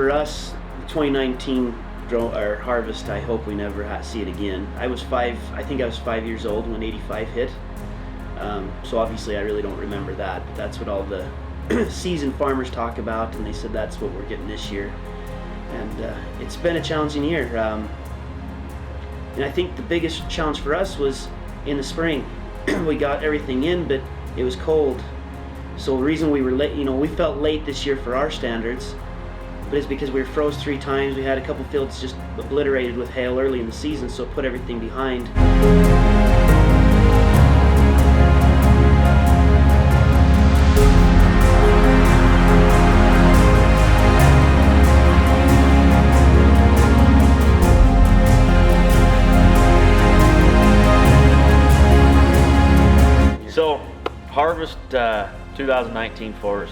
for us, 2019 harvest, I hope we never see it again. I think I was 5 years old when 85 hit. So obviously I really don't remember that, but that's what all the seasoned farmers talk about, and they said that's what we're getting this year. And it's been a challenging year. And I think the biggest challenge for us was in the spring. We got everything in, but it was cold. So the reason we were late, we felt late this year for our standards, but it's because we were froze 3 times. We had a couple fields just obliterated with hail early in the season, so it put everything behind. So, harvest 2019 for us.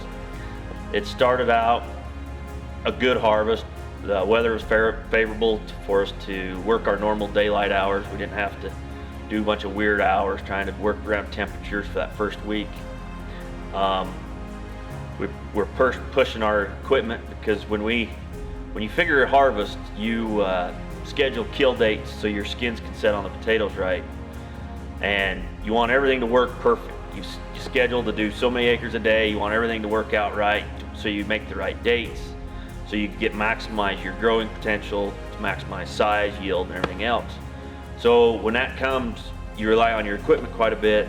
It started out a good harvest. The weather was favorable for us to work our normal daylight hours. We didn't have to do a bunch of weird hours trying to work around temperatures for that first week. We're pushing our equipment because when you figure a harvest, you schedule kill dates so your skins can set on the potatoes right. And you want everything to work perfect. You schedule to do so many acres a day. You want everything to work out right, so you make the right dates, so you can maximize your growing potential, to maximize size, yield, and everything else. So when that comes, you rely on your equipment quite a bit,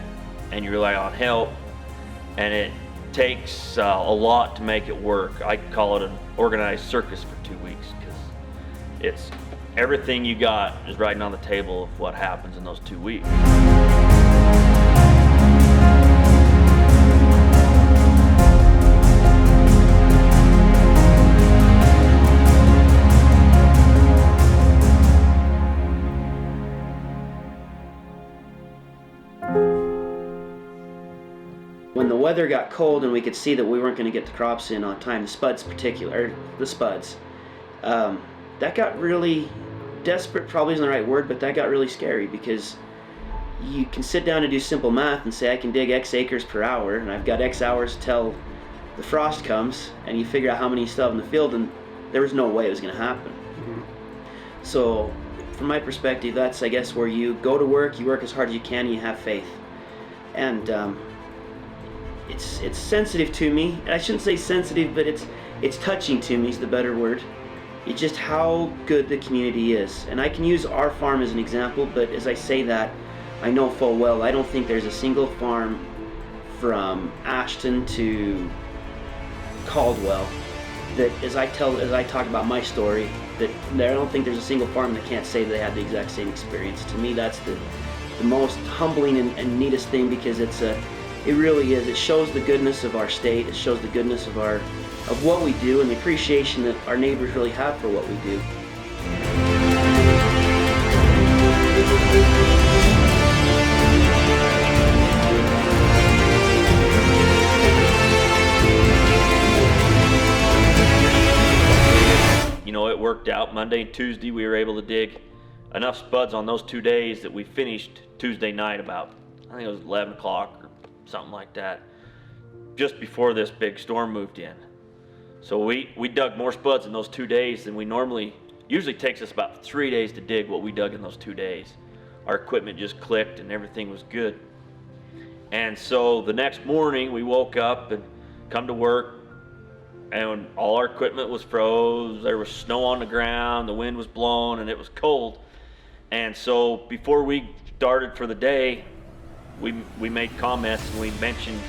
and you rely on help, and it takes a lot to make it work. I call it an organized circus for 2 weeks, because it's everything you got is riding on the table of what happens in those 2 weeks. When the weather got cold and we could see that we weren't going to get the crops in on time, the spuds, that got really desperate, probably isn't the right word, but that got really scary, because you can sit down and do simple math and say I can dig X acres per hour and I've got X hours till the frost comes, and you figure out how many you still have in the field, and there was no way it was going to happen. Mm-hmm. So from my perspective, that's, I guess, where you go to work, you work as hard as you can, and you have faith. And it's sensitive to me. I shouldn't say sensitive, but it's touching to me is the better word. It's just how good the community is. And I can use our farm as an example, but as I say that, I know full well I don't think there's a single farm from Ashton to Caldwell that, as I talk about my story, that I don't think there's a single farm that can't say they had the exact same experience. To me, that's the most humbling and neatest thing, because it really is. It shows the goodness of our state. It shows the goodness of what we do, and the appreciation that our neighbors really have for what we do. It worked out. Monday and Tuesday we were able to dig enough spuds on those 2 days that we finished Tuesday night about, I think it was 11 o'clock or something like that, just before this big storm moved in. So we dug more spuds in those 2 days than we usually takes us about 3 days to dig what we dug in those 2 days. Our equipment just clicked and everything was good. And so the next morning we woke up and come to work, and all our equipment was froze. There was snow on the ground, the wind was blowing, and it was cold. And so before we started for the day, we made comments, and we mentioned,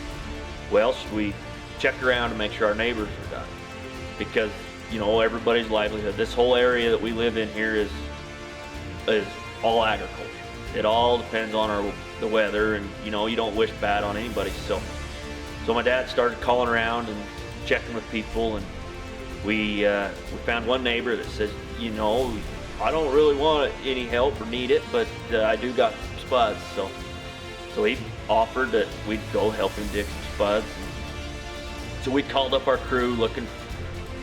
well, should we check around to make sure our neighbors are done? Because, everybody's livelihood, this whole area that we live in here is all agriculture. It all depends on the weather, and you don't wish bad on anybody. So my dad started calling around and checking with people, and we found one neighbor that says, I don't really want any help or need it, but I do got some spuds. So he offered that we'd go help him dig some spuds. So we called up our crew looking,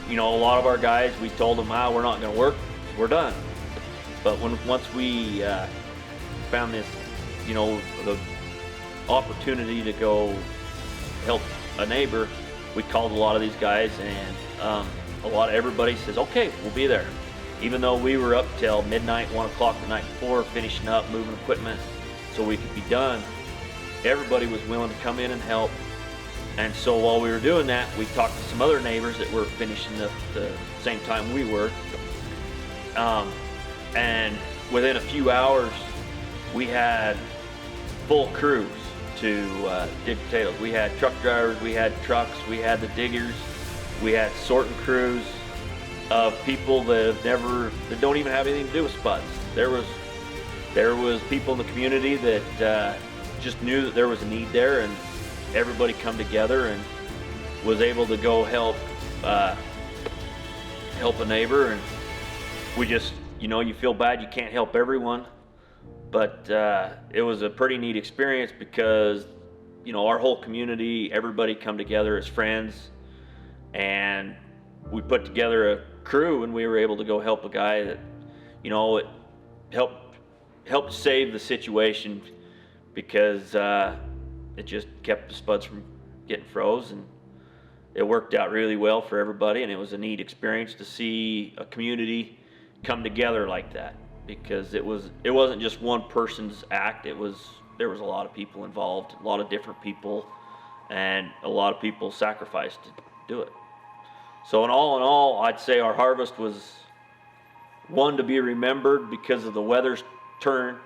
a lot of our guys, we told them, we're not going to work, we're done. But once we found this, the opportunity to go help a neighbor, we called a lot of these guys, and a lot of everybody says, okay, we'll be there. Even though we were up till midnight, 1 o'clock the night before, finishing up, moving equipment so we could be done, everybody was willing to come in and help. And so while we were doing that, we talked to some other neighbors that were finishing up the same time we were. And within a few hours, we had full crews to dig potatoes. We had truck drivers, we had trucks, we had the diggers, we had sorting crews of people that don't even have anything to do with spuds. There was people in the community that just knew that there was a need there, and everybody come together and was able to go help a neighbor. And we just, you feel bad you can't help everyone, but it was a pretty neat experience because our whole community, everybody come together as friends, and we put together a crew, and we were able to go help a guy that it helped save the situation, because it just kept the spuds from getting froze, and it worked out really well for everybody. And it was a neat experience to see a community come together like that, because it wasn't just one person's act. There was a lot of people involved, a lot of different people, and a lot of people sacrificed to do it. So in all, I'd say our harvest was one to be remembered because of the weather's turn.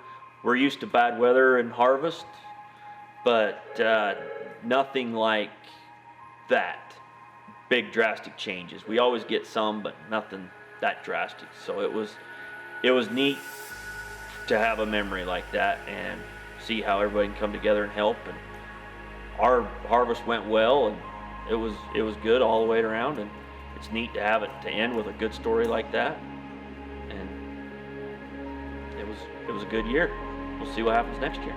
We're used to bad weather and harvest, but nothing like that. Big drastic changes. We always get some, but nothing that drastic. So it was neat to have a memory like that and see how everybody can come together and help. And our harvest went well, and it was good all the way around. And it's neat to have it to end with a good story like that. And it was a good year. We'll see what happens next year.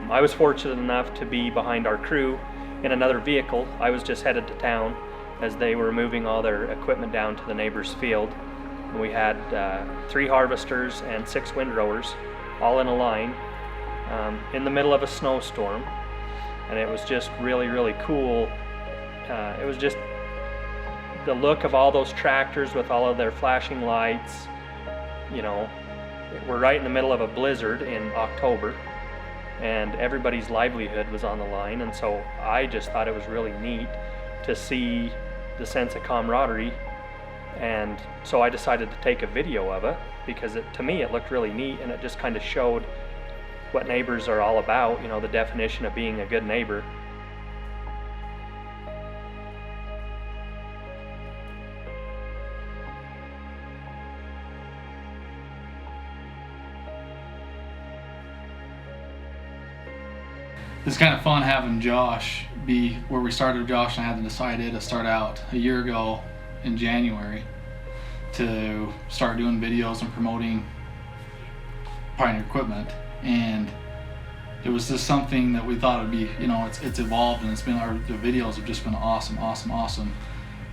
I was fortunate enough to be behind our crew in another vehicle. I was just headed to town as they were moving all their equipment down to the neighbor's field. And we had 3 harvesters and 6 windrowers all in a line in the middle of a snowstorm. And it was just really, really cool. It was just the look of all those tractors with all of their flashing lights. We're right in the middle of a blizzard in October, and everybody's livelihood was on the line. And so I just thought it was really neat to see the sense of camaraderie. And so I decided to take a video of it, because to me it looked really neat, and it just kind of showed what neighbors are all about, the definition of being a good neighbor. It's kind of fun having Josh be where we started. Josh and I had decided to start out a year ago in January to start doing videos and promoting Pioneer equipment, and it was just something that we thought would be, it's evolved, and the videos have just been awesome.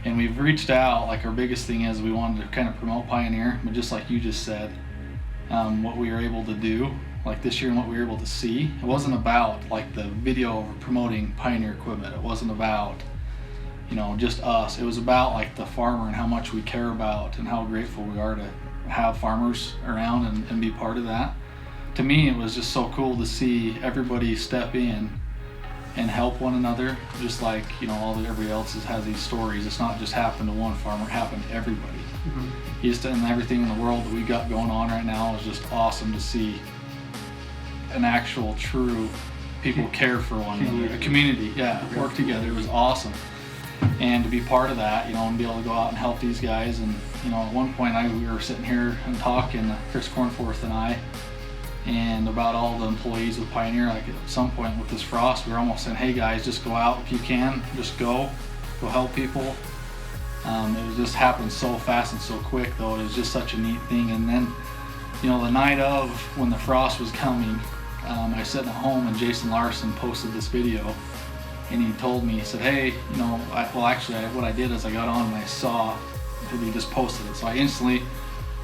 And we've reached out, like our biggest thing is we wanted to kind of promote Pioneer, but just like you just said, what we were able to do like this year and what we were able to see, it wasn't about like the video of promoting Pioneer equipment. It wasn't about just us. It was about like the farmer and how much we care about and how grateful we are to have farmers around and be part of that. To me, it was just so cool to see everybody step in and help one another, just like everybody else has these stories. It's not just happened to one farmer, it happened to everybody. Mm-hmm. And everything in the world that we got going on right now is just awesome to see. An actual true people care for one another, a community, work together. It was awesome, and to be part of that, and be able to go out and help these guys. And at one point we were sitting here and talking, Chris Cornforth and I, and about all the employees with Pioneer. Like at some point with this frost, we were almost saying, hey guys, just go out if you can, just go help people. It was just happened so fast and so quick, though. It was just such a neat thing. And then the night of when the frost was coming, I was sitting at home, and Jason Larson posted this video, and he told me, he said, hey, what I did is I got on and I saw that he just posted it. So I instantly,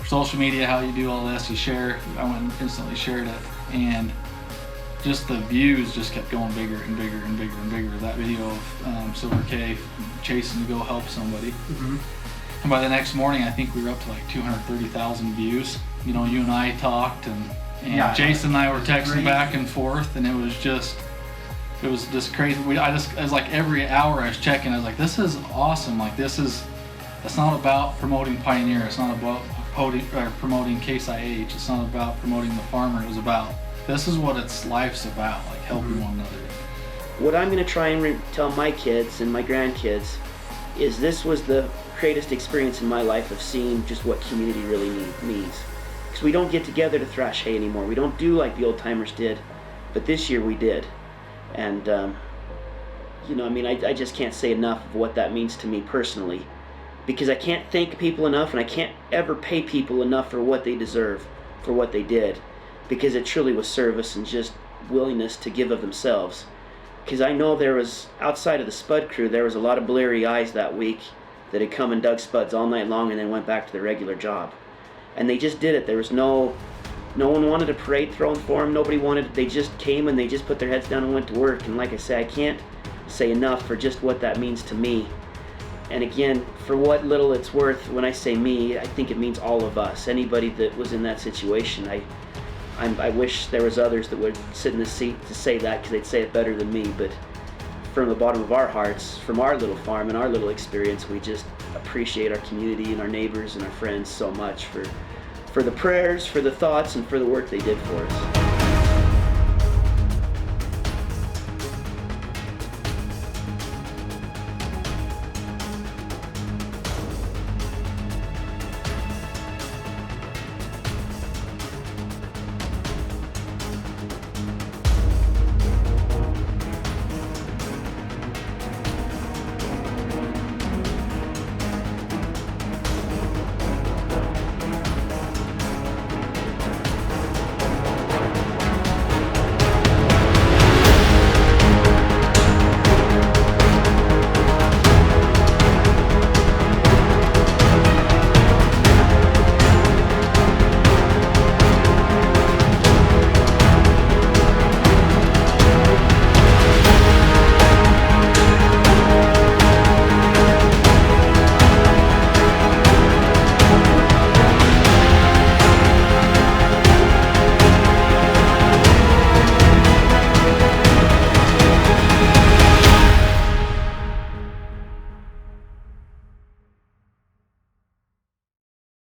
social media, how you do all this, I went and instantly shared it. And just the views just kept going bigger and bigger and bigger and bigger. That video of Silver K chasing to go help somebody. And by the next morning, I think we were up to like 230,000 views. You know, you and I talked, and Yeah, Jason and I were texting great. back and forth, and it was just crazy. It was like every hour I was checking, I was like, this is awesome. Like it's not about promoting Pioneer. It's not about promoting Case IH. It's not about promoting the farmer. It was about, this is what life's about, like helping one another. What I'm going to try and tell my kids and my grandkids is this was the greatest experience in my life of seeing just what community really means. Because we don't get together to thrash hay anymore. We don't do like the old timers did, but this year we did. And you know, I mean, I just can't say enough of what that means to me personally, because I can't thank people enough, and I can't ever pay people enough for what they deserve, for what they did, because it truly was service and just willingness to give of themselves. Because I know there was, outside of the spud crew, there was a lot of bleary eyes that week that had come and dug spuds all night long and then went back to their regular job. And they just did it. There was no one wanted a parade thrown for them. Nobody wanted it. They just came and they just put their heads down and went to work. And like I say, I can't say enough for just what that means to me. And again, for what little it's worth, when I say me, I think it means all of us. Anybody that was in that situation, I wish there was others that would sit in the seat to say that, because they'd say it better than me. But from the bottom of our hearts, from our little farm and our little experience, we just appreciate our community and our neighbors and our friends so much for the prayers, for the thoughts, and for the work they did for us.